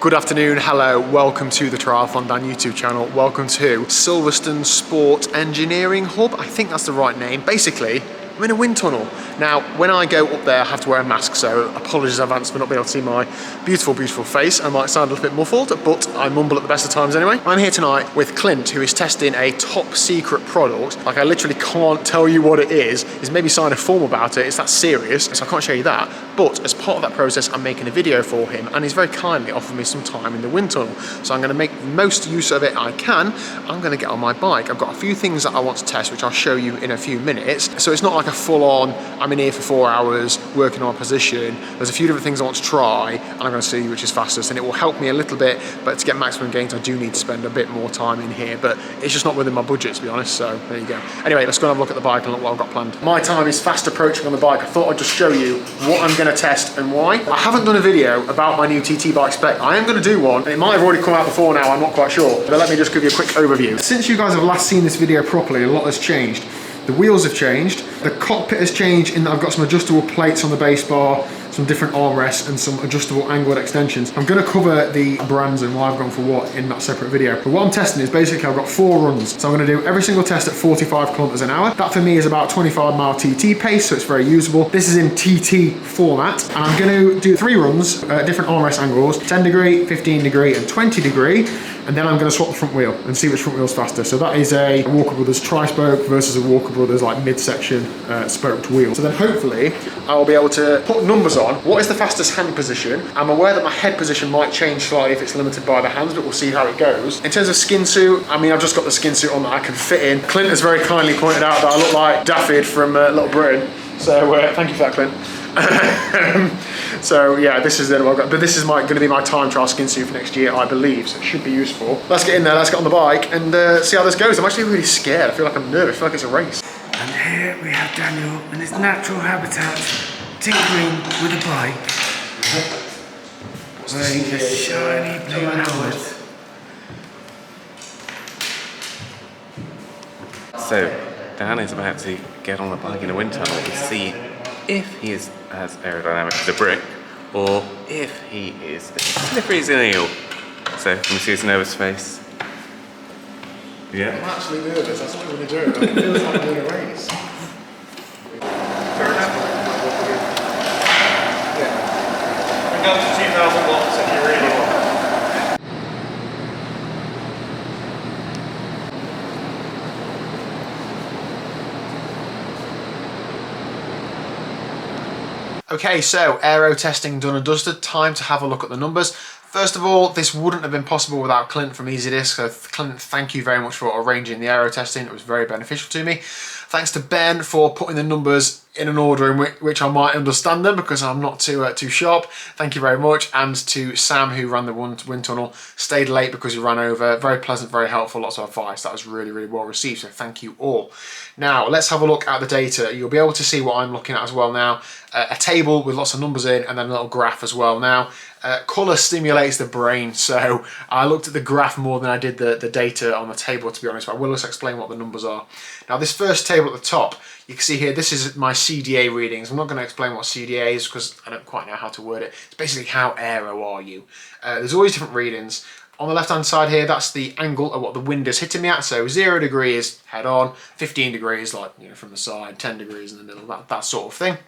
Good afternoon, hello, welcome to the TriathlonDan YouTube channel. Welcome to Silverstone Sport Engineering Hub. I think that's the right name. Basically, I'm in a wind tunnel. Now, when I go up there, I have to wear a mask, so apologies in advance for not being able to see my beautiful, beautiful face. I might sound a little bit muffled, but I mumble at the best of times anyway. I'm here tonight with Clint, who is testing a top secret product. Like, I literally can't tell you what it is. He's maybe signed a form about it. It's that serious, so I can't show you that. But as part of that process, I'm making a video for him, and he's very kindly offered me some time in the wind tunnel. So I'm gonna make the most use of it I can. I'm gonna get on my bike. I've got a few things that I want to test, which I'll show you in a few minutes. So it's not like a full-on, I'm in here for 4 hours working on a position. There's a few different things I want to try, and I'm going to see which is fastest, and it will help me a little bit, but to get maximum gains I do need to spend a bit more time in here, but it's just not within my budget, to be honest, so there you go. Anyway, let's go and have a look at the bike and look what I've got planned. My time is fast approaching on the bike. I thought I'd just show you what I'm going to test and why. I haven't done a video about my new TT bike spec. I am going to do one, and it might have already come out before now, I'm not quite sure, but let me just give you a quick overview. Since you guys have last seen this video properly, a lot has changed. The wheels have changed, the cockpit has changed in that I've got some adjustable plates on the base bar, some different armrests and some adjustable angled extensions. I'm going to cover the brands and why I've gone for what in that separate video. But what I'm testing is basically I've got 4 runs. So I'm going to do every single test at 45 kilometers an hour. That for me is about 25-mile TT pace, so it's very usable. This is in TT format, and I'm going to do 3 runs at different armrest angles, 10 degree, 15 degree and 20 degree. And then I'm going to swap the front wheel and see which front wheel's faster. So that is a Walker Brothers tri-spoke versus a Walker Brothers like mid-section spoked wheel. So then hopefully I will be able to put numbers on. What is the fastest hand position? I'm aware that my head position might change slightly if it's limited by the hands, but we'll see how it goes. In terms of skin suit, I mean, I've just got the skin suit on that I can fit in. Clint has very kindly pointed out that I look like Daffyd from Little Britain. So thank you for that, Clint. So yeah, this is what I've got, but this is going to be my time trial skin suit for next year, I believe, so it should be useful. Let's get in there, let's get on the bike and see how this goes. I'm actually really scared. I feel like I'm nervous, I feel like it's a race. And here we have Daniel in his natural habitat, tinkering with a bike, wearing a shiny blue helmet. So Dan is about to get on a bike in a wind tunnel to see if he is as aerodynamic as a brick or if he is as slippery as an eel. So can we see his nervous face? Yeah. I'm actually nervous, that's what I'm going to do. It feels like I'm doing a race. Yeah. Bring up to 2,000 watts if you really want. Okay, so aero testing done and dusted. Time to have a look at the numbers. First of all, this wouldn't have been possible without Clint from EasyDisc. So Clint, thank you very much for arranging the aero testing. It was very beneficial to me. Thanks to Ben for putting the numbers in an order in which I might understand them because I'm not too sharp. Thank you very much. And to Sam, who ran the wind tunnel, stayed late because he ran over. Very pleasant, very helpful, lots of advice. That was really, really well received, so thank you all. Now, let's have a look at the data. You'll be able to see what I'm looking at as well now. A table with lots of numbers in and then a little graph as well. Now, colour stimulates the brain, so I looked at the graph more than I did the data on the table, to be honest, but I will just explain what the numbers are. Now, this first table at the top, you can see here, this is my CDA readings. I'm not going to explain what CDA is because I don't quite know how to word it. It's basically how aero are you. There's always different readings. On the left-hand side here, that's the angle of what the wind is hitting me at. So 0 degrees head on, 15 degrees like, you know, from the side, 10 degrees in the middle, that sort of thing.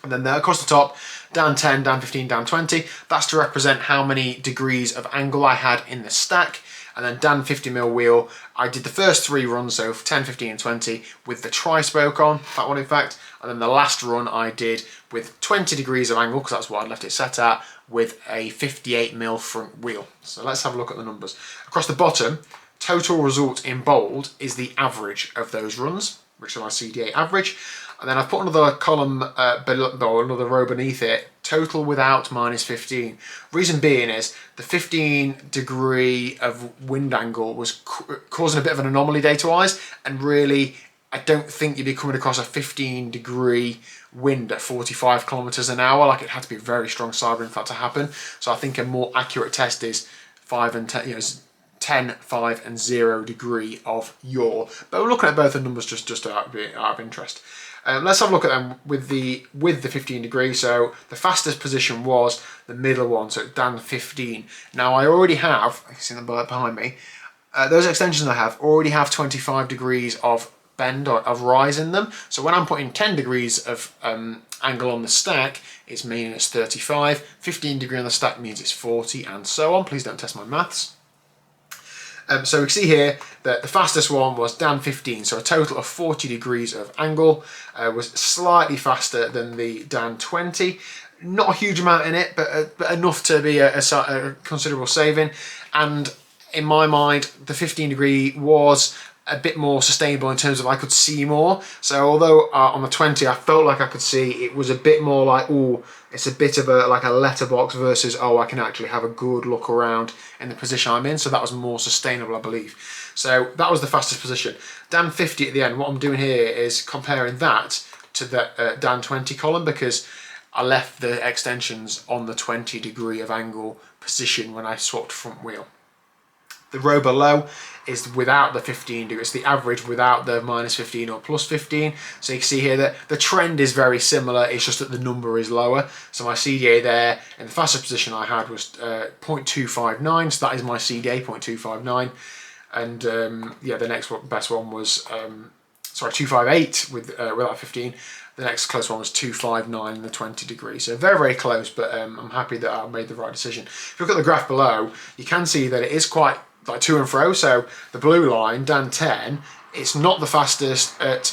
And then there across the top, down 10, down 15, down 20. That's to represent how many degrees of angle I had in the stack. And then down 50mm wheel, I did the first 3 runs, so 10, 15 and 20 with the tri-spoke on, that one in fact. And then the last run I did with 20 degrees of angle, because that's what I'd left it set at, with a 58mm front wheel. So let's have a look at the numbers. Across the bottom, total result in bold is the average of those runs, which is my CDA average. And then I've put another column below, or another row beneath it, total without minus 15. Reason being is the 15 degree of wind angle was causing a bit of an anomaly data-wise, and really I don't think you'd be coming across a 15 degree wind at 45 kilometers an hour. Like, it had to be a very strong side wind for that to happen. So I think a more accurate test is 5 and 10, you know, 10, 5 and 0 degree of yaw. But we're looking at both the numbers just out of interest. Let's have a look at them with the 15 degree. So the fastest position was the middle one, so Dan 15. Now I already have, you can see them behind me, those extensions I have already have 25 degrees of bend or of rise in them. So when I'm putting 10 degrees of angle on the stack, it's meaning it's 35. 15 degree on the stack means it's 40, and so on. Please don't test my maths. So we can see here that the fastest one was Dan 15, so a total of 40 degrees of angle, was slightly faster than the Dan 20. Not a huge amount in it, but enough to be a considerable saving. And in my mind, the 15 degree was a bit more sustainable in terms of I could see more. So although on the 20 I felt like I could see, it was a bit more like, oh, it's a bit of a like a letterbox versus, oh, I can actually have a good look around in the position I'm in. So that was more sustainable, I believe. So that was the fastest position. Dan 50 at the end, what I'm doing here is comparing that to the Dan 20 column, because I left the extensions on the 20 degree of angle position when I swapped front wheel. The row below is without the 15 degree. It's the average without the minus 15 or plus 15. So you can see here that the trend is very similar. It's just that the number is lower. So my CDA there in the fastest position I had was 0.259. So that is my CDA, 0.259. And yeah, the next best one was, 258 without 15. The next close one was 259 in the 20 degree. So very, very close, but I'm happy that I made the right decision. If you look at the graph below, you can see that it is quite like to and fro. So the blue line, Dan 10, it's not the fastest at,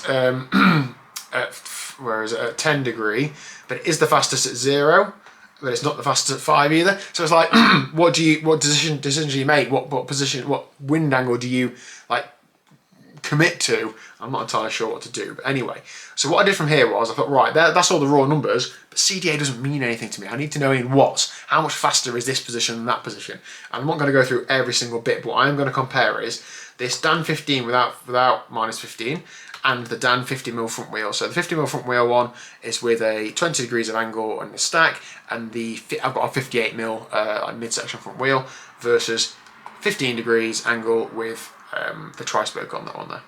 where is it, at 10 degree, but it is the fastest at 0, but it's not the fastest at 5 either. So it's like, what decisions do you make? What position, what wind angle do you like commit to? I'm not entirely sure what to do, but anyway. So what I did from here was, I thought, right, that's all the raw numbers, but CDA doesn't mean anything to me. I need to know in watts, how much faster is this position than that position? And I'm not going to go through every single bit, but what I am going to compare is this Dan 15 without minus 15 and the Dan 50mm front wheel. So the 50mm front wheel one is with a 20 degrees of angle on the stack, and I've got a 58mm midsection front wheel versus 15 degrees angle with the tri-spoke on that one there.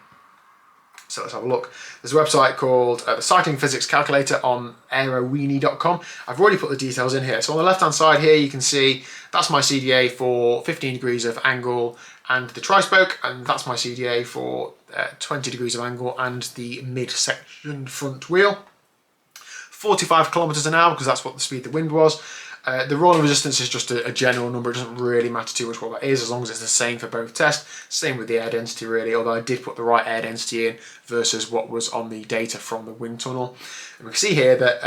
So let's have a look. There's a website called the Cycling Physics Calculator on aeroweenie.com. I've already put the details in here. So on the left hand side here you can see that's my CDA for 15 degrees of angle and the tri-spoke, and that's my CDA for 20 degrees of angle and the mid-section front wheel. 45 kilometers an hour, because that's what the speed the wind was. The rolling resistance is just a general number. It doesn't really matter too much what that is, as long as it's the same for both tests. Same with the air density really, although I did put the right air density in versus what was on the data from the wind tunnel. And we can see here that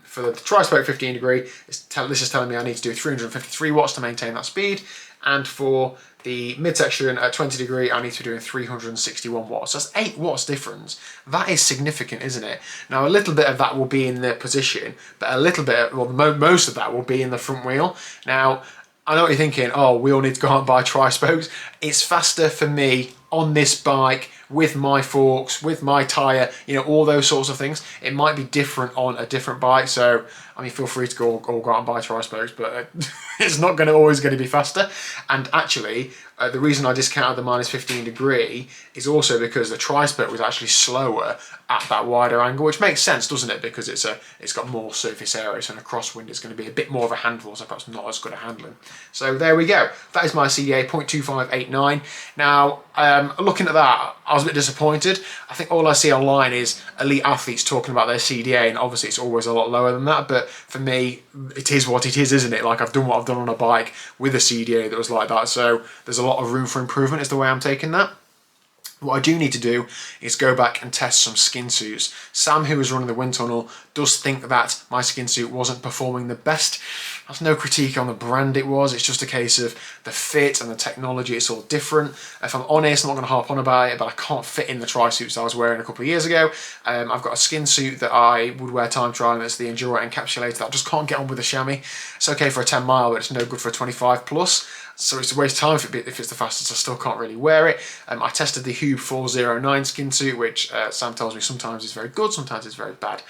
for the tri-spoke 15 degree, this is telling me I need to do 353 watts to maintain that speed. And for the midsection at 20 degree, I need to be doing 361 watts. That's 8 watts difference. That is significant, isn't it? Now, a little bit of that will be in the position, but a little bit, well, most of that will be in the front wheel. Now, I know what you're thinking, oh, we all need to go out and buy tri-spokes. It's faster for me on this bike with my forks, with my tyre, you know, all those sorts of things. It might be different on a different bike, so I mean, feel free to go out and buy tri-spokes, but it's not always going to be faster. And actually, the reason I discounted the minus 15 degree is also because the tri-spoke was actually slower at that wider angle, which makes sense, doesn't it? Because it's got more surface area, so in a crosswind it's going to be a bit more of a handful, so perhaps not as good at handling. So there we go. That is my CDA 0.2589. Now, looking at that, I was a bit disappointed. I think all I see online is elite athletes talking about their CDA, and obviously it's always a lot lower than that, but for me, it is what it is, isn't it? Like, I've done what I've done on a bike with a CDA that was like that, so there's a lot of room for improvement is the way I'm taking that. What I do need to do is go back and test some skin suits. Sam, who was running the wind tunnel, does think that my skin suit wasn't performing the best. That's no critique on the brand it was, it's just a case of the fit and the technology, it's all different. If I'm honest, I'm not going to harp on about it, but I can't fit in the tri-suits I was wearing a couple of years ago. I've got a skin suit that I would wear time trialing, that's the Enduro encapsulator, that I just can't get on with a chamois. It's okay for a 10 mile, but it's no good for a 25 plus. So it's a waste of time if it's the fastest. I still can't really wear it. I tested the Hube 409 skin suit, which Sam tells me sometimes is very good, sometimes it's very bad.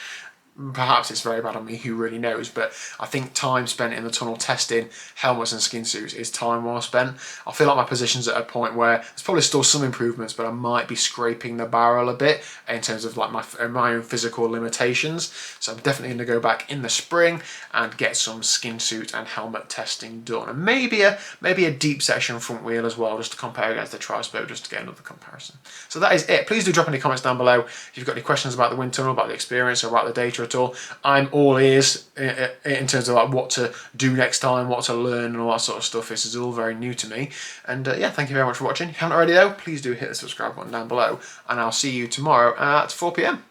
perhaps it's very bad on me, who really knows, but I think time spent in the tunnel testing helmets and skin suits is time well spent. I feel like my position's at a point where there's probably still some improvements, but I might be scraping the barrel a bit in terms of like my own physical limitations. So I'm definitely going to go back in the spring and get some skin suit and helmet testing done, and maybe a deep section front wheel as well, just to compare against the Tri-Spoke, just to get another comparison. So that is it. Please do drop any comments down below if you've got any questions about the wind tunnel, about the experience, or about the data at all. I'm all ears in terms of like what to do next time, what to learn, and all that sort of stuff. This is all very new to me. And yeah, thank you very much for watching. If you haven't already though, please do hit the subscribe button down below, and I'll see you tomorrow at 4 p.m.